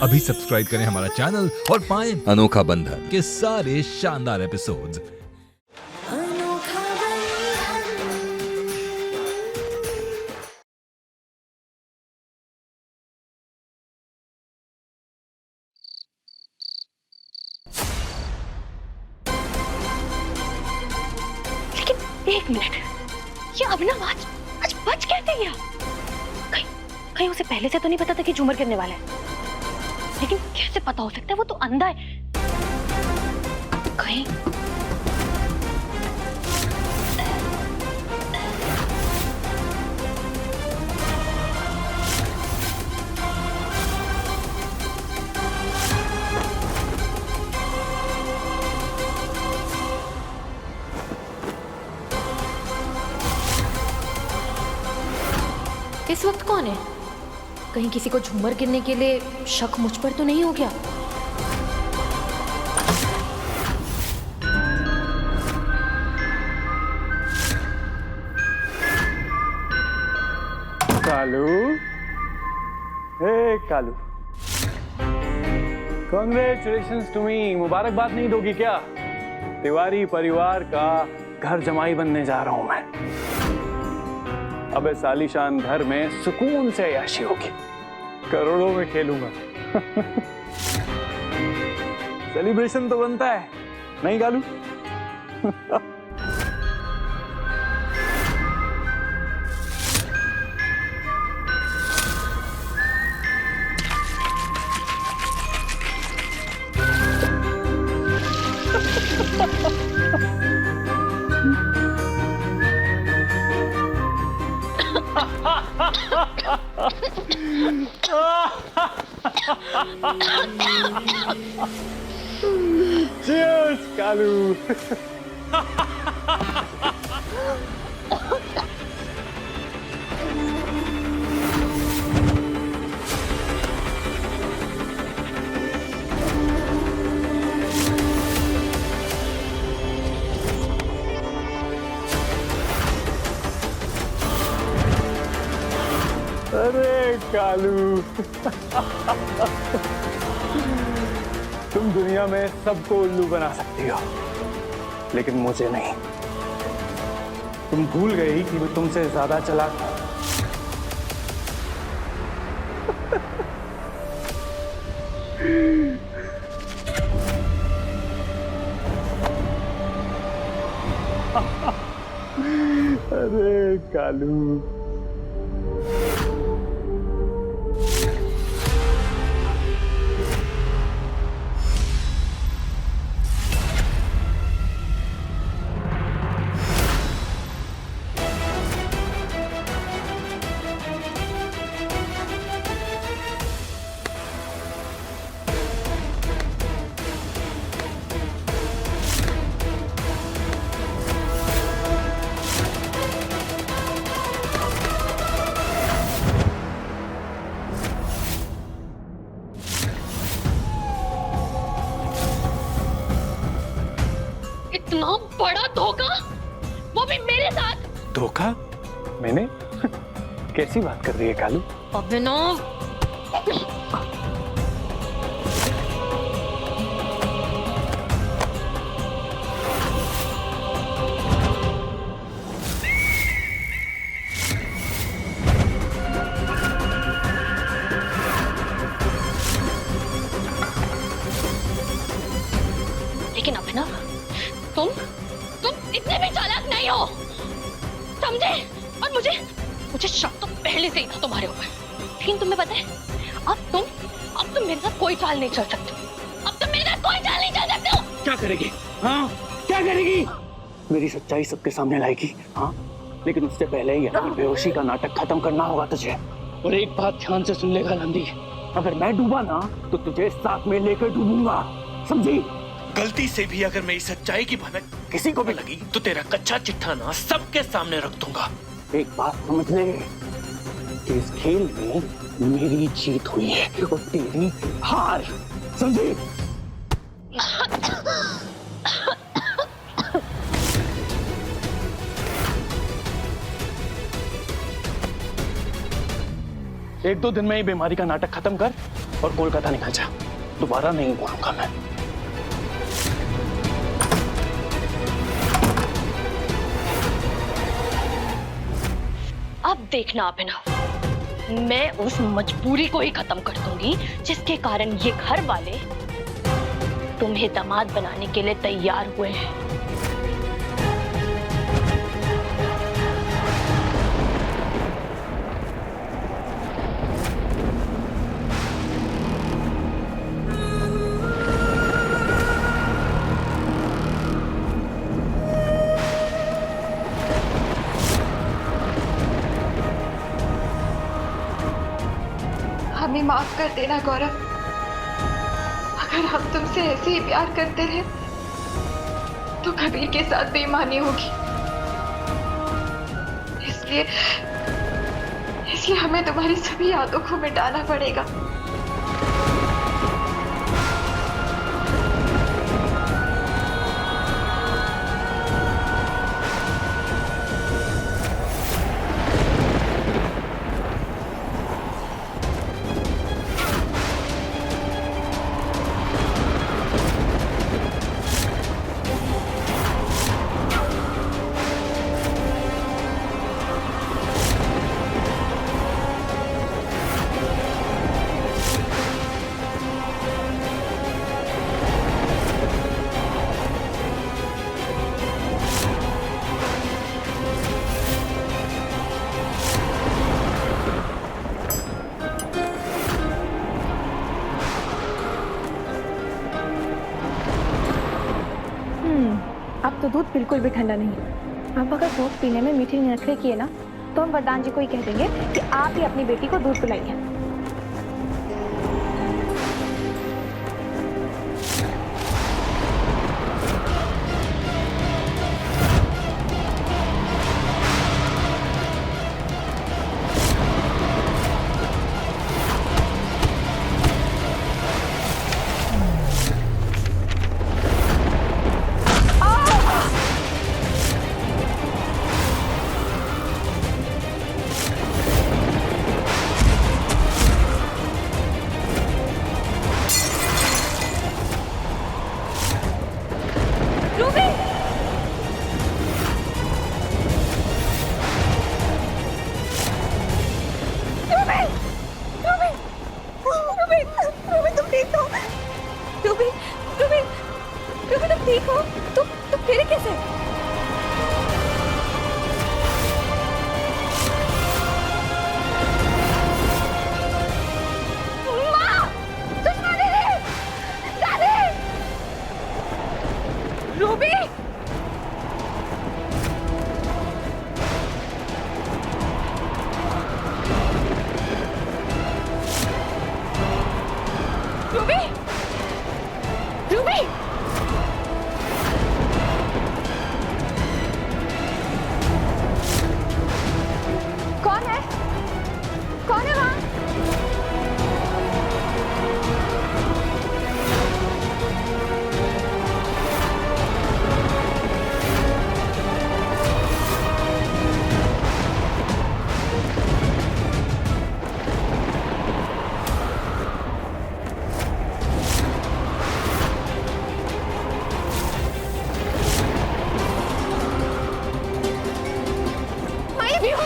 अभी सब्सक्राइब करें हमारा चैनल और पाएं अनोखा बंधन के सारे शानदार एपिसोड्स। अनोखा बंधन। लेकिन एक मिनट, ये अभिनव आज बच कैसे गया? कहीं उसे पहले से तो नहीं पता था कि झूमर गिरने वाला है, लेकिन कैसे पता हो सकता है? वो तो अंधा है। कहीं इस वक्त कौन है? कहीं किसी को झूमर गिरने के लिए शक मुझ पर तो नहीं हो गया? कालू, हे कालू, कॉन्ग्रेचुलेशंस टू मी। मुबारकबाद नहीं दोगी क्या? तिवारी परिवार का घर जमाई बनने जा रहा हूं मैं। अब इस आलीशान घर में सुकून से अय्याशी होगी, करोड़ों में खेलूंगा। सेलिब्रेशन तो बनता है, नहीं कालू? Cheers, कालू। अरे कालू, तुम दुनिया में सबको उल्लू बना सकती हो, लेकिन मुझे नहीं। तुम भूल गई कि मैं तुमसे ज्यादा चालाक हूं। अरे कालू, इतना बड़ा धोखा, वो भी मेरे साथ। धोखा? मैंने? कैसी बात कर रही है कालू? अभिनव, लेकिन अभिनव, तुम इतने भी चालाक नहीं हो, समझे? और मुझे शक तो पहले से ही था तुम्हारे ऊपर, लेकिन तुम्हें पता है, अब तुम मेरे साथ कोई चाल नहीं चल सकते। अब तुम मेरे साथ कोई चाल नहीं चल सकते हो। क्या करेगी? हाँ, क्या करेगी? मेरी सच्चाई सबके सामने लाएगी, हाँ? लेकिन उससे पहले ही अपनी बेहोशी का नाटक खत्म करना होगा तुझे। और एक बात ध्यान से सुन लेगा नंदी, अगर मैं डूबा ना तो तुझे साथ में लेकर डूबूंगा, समझी? गलती से भी अगर मेरी सच्चाई की भनक किसी को भी लगी तो तेरा कच्चा चिट्ठा ना सबके सामने रख दूंगा। एक बात समझ ले कि इस खेल में मेरी जीत हुई है और तेरी हार, समझी? एक दो दिन में ही बीमारी का नाटक खत्म कर, और कोलकाता निकल जा। दोबारा नहीं बोलूंगा मैं। अब देखना अभिनव, मैं उस मजबूरी को ही खत्म कर दूंगी जिसके कारण ये घर वाले तुम्हें दामाद बनाने के लिए तैयार हुए हैं। हमें माफ कर देना गौरव। अगर हम तुमसे ऐसे ही प्यार करते रहे तो कबीर के साथ बेईमानी होगी। इसलिए हमें तुम्हारी सभी यादों को मिटाना पड़ेगा। अब तो दूध बिल्कुल भी ठंडा नहीं है। अब अगर दूध पीने में मीठी नखरे किए ना तो हम वरदान जी को ही कह देंगे कि आप ही अपनी बेटी को दूध पिलाइए।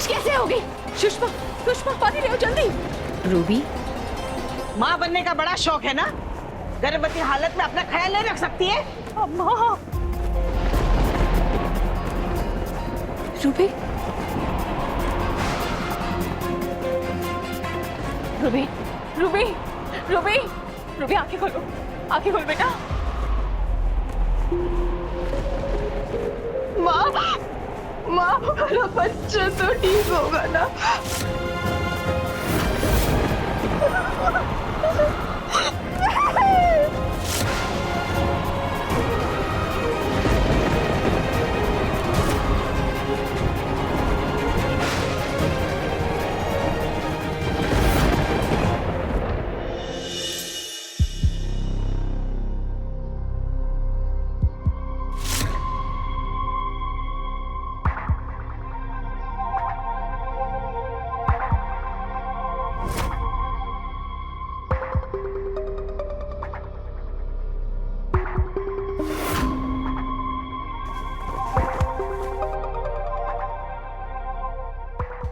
कैसे होगी? सुषमा, सुषमा पानी ले आओ जल्दी। रूबी, माँ बनने का बड़ा शौक है ना? गर्भवती हालत में अपना ख्याल नहीं रख सकती है? अम्मा। Ruby, Ruby, Ruby, Ruby, Ruby आंखें खोलो, आंखें खोल बेटा। माँ, माँ, मेरा बच्चा तो ठीक होगा ना?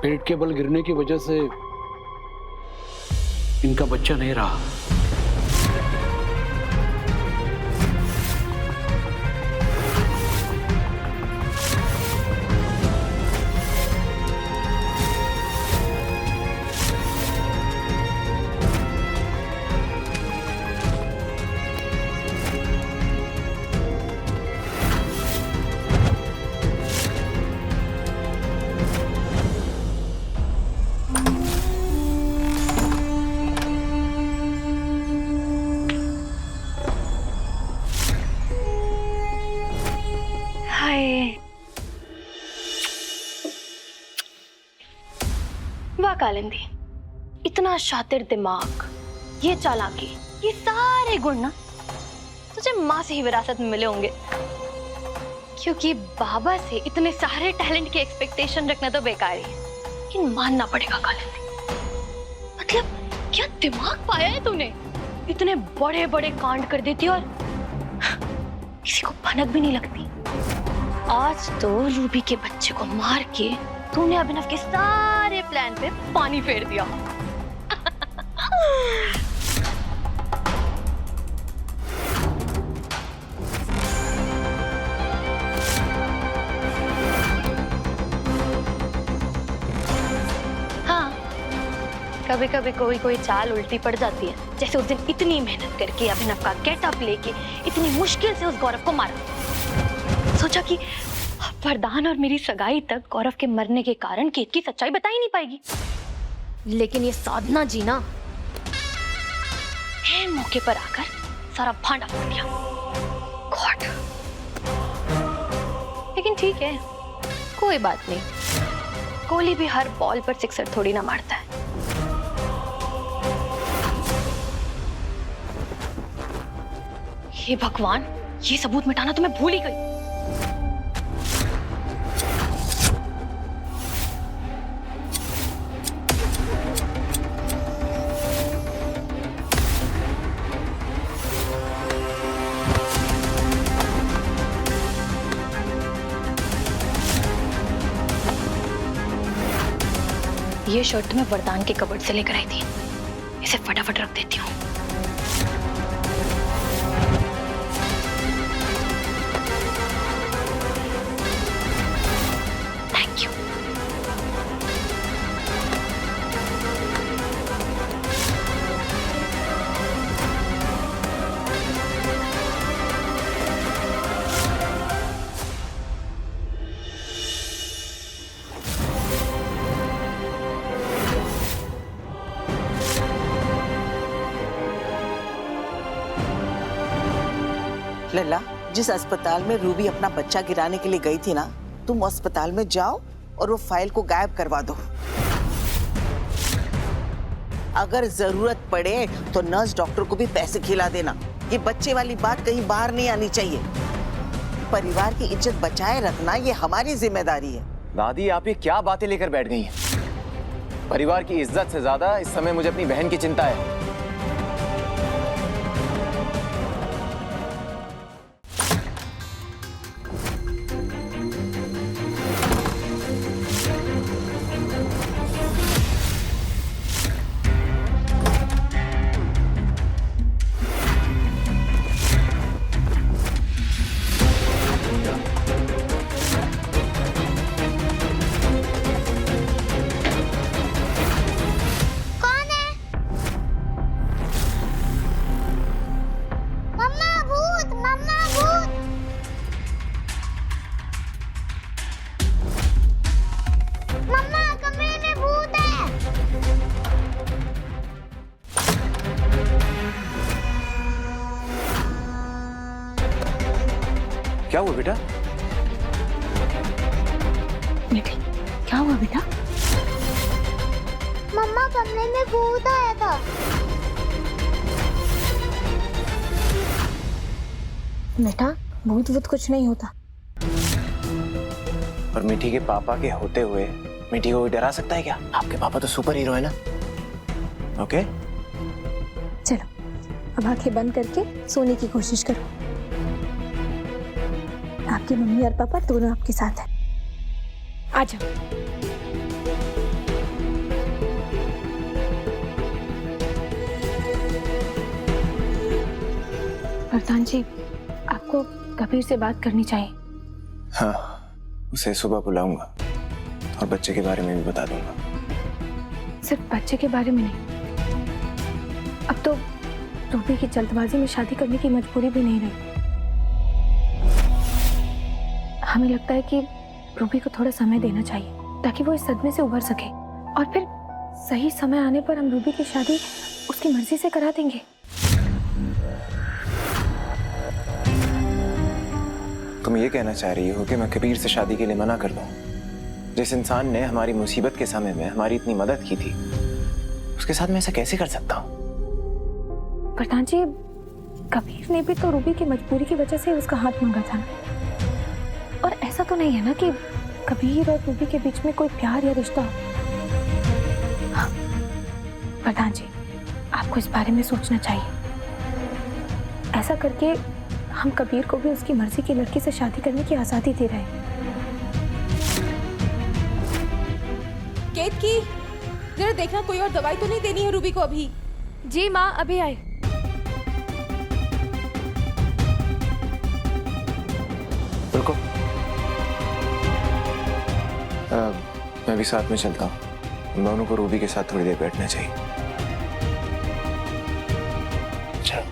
पेट के बल गिरने की वजह से इनका बच्चा नहीं रहा। वाह कालिंदी, इतना शातिर दिमाग, ये चालाकी, ये सारे गुण ना तुझे माँ से ही विरासत में मिले होंगे। क्योंकि बाबा से इतने सारे टैलेंट की एक्सपेक्टेशन रखना तो बेकार ही है, लेकिन मानना पड़ेगा कालिंदी। मतलब क्या दिमाग पाया है तूने? इतने बड़े बड़े कांड कर देती और किसी को भनक भी नहीं लगती। आज तो रूबी के बच्चे को मार के तूने अभिनव के सारे प्लान पे पानी फेर दिया। हाँ, कभी कभी कोई चाल उल्टी पड़ जाती है, जैसे उस दिन इतनी मेहनत करके अभिनव का गेटअप लेके इतनी मुश्किल से उस गौरव को मारा। सोचा कि वरदान और मेरी सगाई तक गौरव के मरने के कारण केत की सच्चाई बता ही नहीं पाएगी, लेकिन ये साधना जी ना मौके पर आकर सारा भांडा फोड़ दिया। गॉड, लेकिन ठीक है, कोई बात नहीं, कोहली भी हर बॉल पर सिक्सर थोड़ी ना मारता है। हे भगवान, ये सबूत मिटाना तो मैं भूल ही गई। ये शर्ट मैं वरदान के कबर्ड से लेकर आई थी, इसे फटाफट रख देती हूँ। Thank you. लल्ला, जिस अस्पताल में रूबी अपना बच्चा गिराने के लिए गई थी ना, तुम अस्पताल में जाओ और वो फाइल को गायब करवा दो। अगर जरूरत पड़े तो नर्स डॉक्टर को भी पैसे खिला देना। ये बच्चे वाली बात कहीं बाहर नहीं आनी चाहिए। परिवार की इज्जत बचाए रखना ये हमारी जिम्मेदारी है। दादी, आप ये क्या बातें लेकर बैठ गई हैं? परिवार की इज्जत से ज्यादा इस समय मुझे अपनी बहन की चिंता है। क्या हुआ बेटा? क्या हुआ बेटा? मम्मा, कमरे में भूत आया था। बेटा, भूत वूत कुछ नहीं होता। और मिठी के पापा के होते हुए मिठी को डरा सकता है क्या? आपके पापा तो सुपर हीरो है ना। ओके, चलो अब आंखें बंद करके सोने की कोशिश करो। आपकी मम्मी और पापा दोनों आपके साथ हैं। आ जाओ। प्रधान जी, आपको कबीर से बात करनी चाहिए। हाँ, उसे सुबह बुलाऊंगा और बच्चे के बारे में भी बता दूंगा। सिर्फ बच्चे के बारे में नहीं, अब तो रूबी की जल्दबाजी में शादी करने की मजबूरी भी नहीं रही। हमें लगता है कि रूबी को थोड़ा समय देना चाहिए ताकि वो इस सदमे से उभर सके, और फिर सही समय आने पर हम रूबी की शादी उसकी मर्जी से करा देंगे। तुम ये कहना चाह रही हो कि मैं कबीर से शादी के लिए मना कर दूं? जिस इंसान ने हमारी मुसीबत के समय में हमारी इतनी मदद की थी, उसके साथ मैं ऐसा कैसे कर सकता हूँ? प्रधान जी, कबीर ने भी तो रूबी की मजबूरी की वजह से उसका हाथ मांगा था, और ऐसा तो नहीं है ना कि कबीर और रूबी के बीच में कोई प्यार या रिश्ता हो। हाँ, प्रधान जी, आपको इस बारे में सोचना चाहिए। ऐसा करके हम कबीर को भी उसकी मर्जी की लड़की से शादी करने की आजादी दे रहे हैं। केतकी, जरा देखना कोई और दवाई तो नहीं देनी है रूबी को अभी। जी माँ, अभी आए। रुको, मैं भी साथ में चलता हूँ। उन दोनों को रूबी के साथ थोड़ी देर बैठना चाहिए। चलो।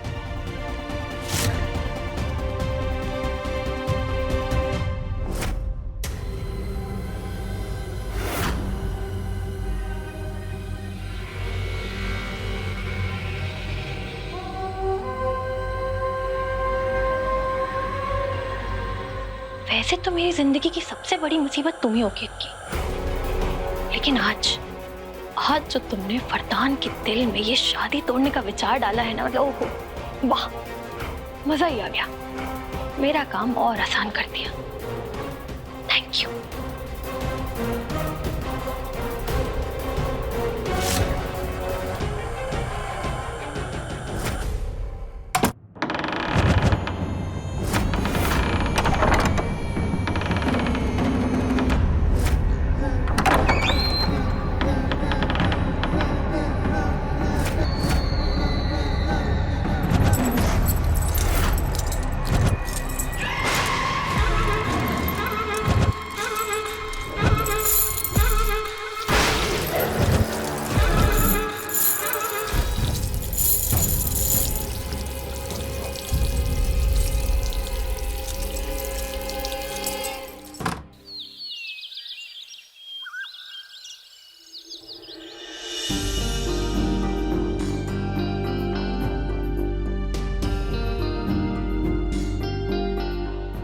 वैसे तो मेरी जिंदगी की सबसे बड़ी मुसीबत तुम ही हो केतकी, लेकिन आज जो तुमने वरदान के दिल में ये शादी तोड़ने का विचार डाला है ना, मतलब ओहो, वाह, मजा ही आ गया। मेरा काम और आसान कर दिया। Thank you.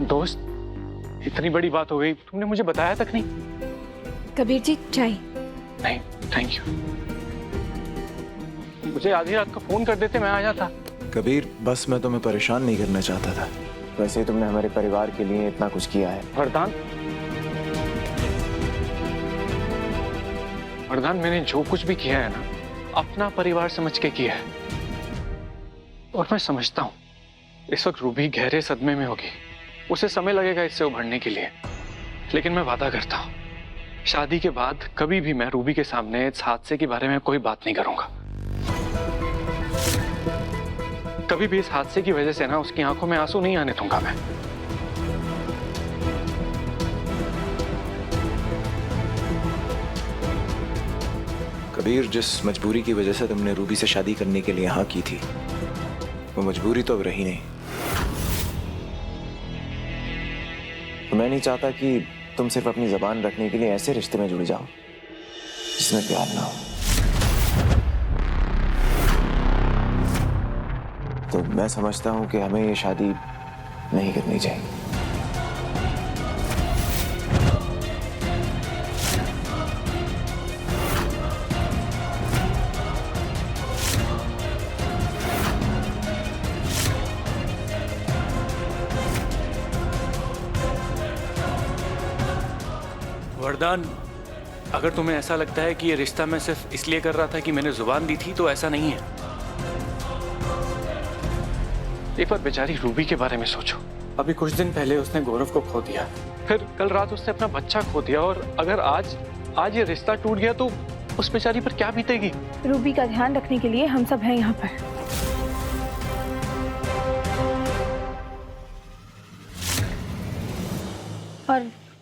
दोस्त, इतनी बड़ी बात हो गई, तुमने मुझे बताया तक नहीं। कबीर जी, चाय। नहीं, थैंक यू। मुझे आधी रात को फोन कर देते, मैं आ जाता। कबीर, बस मैं तुम्हें परेशान नहीं करना चाहता था। वैसे ही तुमने हमारे परिवार के लिए इतना कुछ किया है। वरदान, मैंने जो कुछ भी किया है ना, अपना परिवार समझ के किया है। और मैं समझता हूँ इस वक्त रूबी गहरे सदमे में होगी, उसे समय लगेगा इससे उभरने के लिए, लेकिन मैं वादा करता हूँ शादी के बाद कभी भी मैं रूबी के सामने इस हादसे के बारे में कोई बात नहीं करूंगा। कभी भी इस हादसे की वजह से ना उसकी आंखों में आंसू नहीं आने दूंगा मैं। कबीर, जिस मजबूरी की वजह से तुमने रूबी से शादी करने के लिए हाँ की थी, वो मजबूरी तो अब रही नहीं। मैं नहीं चाहता कि तुम सिर्फ अपनी जबान रखने के लिए ऐसे रिश्ते में जुड़ जाओ जिसमें प्यार ना हो। तो मैं समझता हूं कि हमें ये शादी नहीं करनी चाहिए। वरदान, अगर तुम्हें ऐसा लगता है कि ये रिश्ता मैं सिर्फ इसलिए कर रहा था कि मैंने जुबान दी थी, तो ऐसा नहीं है। एक बार बेचारी रूबी के बारे में सोचो। अभी कुछ दिन पहले उसने गौरव को खो दिया, फिर कल रात उसने अपना बच्चा खो दिया, और अगर आज ये रिश्ता टूट गया तो उस बेचारी पर क्या बीतेगी। रूबी का ध्यान रखने के लिए हम सब हैं यहाँ पर।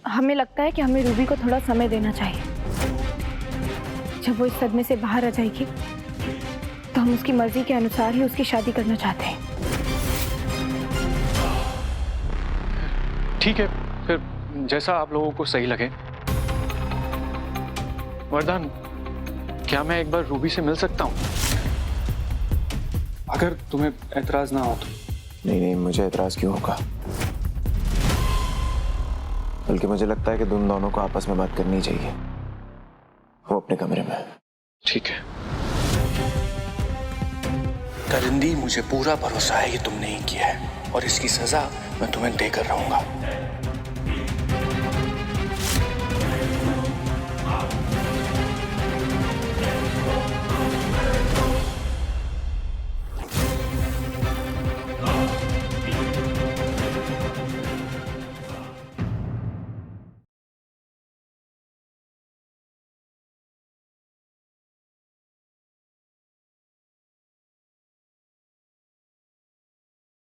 हमें लगता है कि हमें रूबी को थोड़ा समय देना चाहिए। जब वो इस सदमे से बाहर आ जाएगी तो हम उसकी मर्जी के अनुसार ही उसकी शादी करना चाहते हैं। ठीक है, फिर जैसा आप लोगों को सही लगे। वरदान, क्या मैं एक बार रूबी से मिल सकता हूँ? अगर तुम्हें एतराज ना हो तो। नहीं, मुझे एतराज क्यों होगा? बल्कि मुझे लगता है कि तुम दोनों को आपस में बात करनी चाहिए। वो अपने कमरे में। ठीक है। कालिंदी, मुझे पूरा भरोसा है कि तुमने ही किया है और इसकी सजा मैं तुम्हें देकर रहूंगा।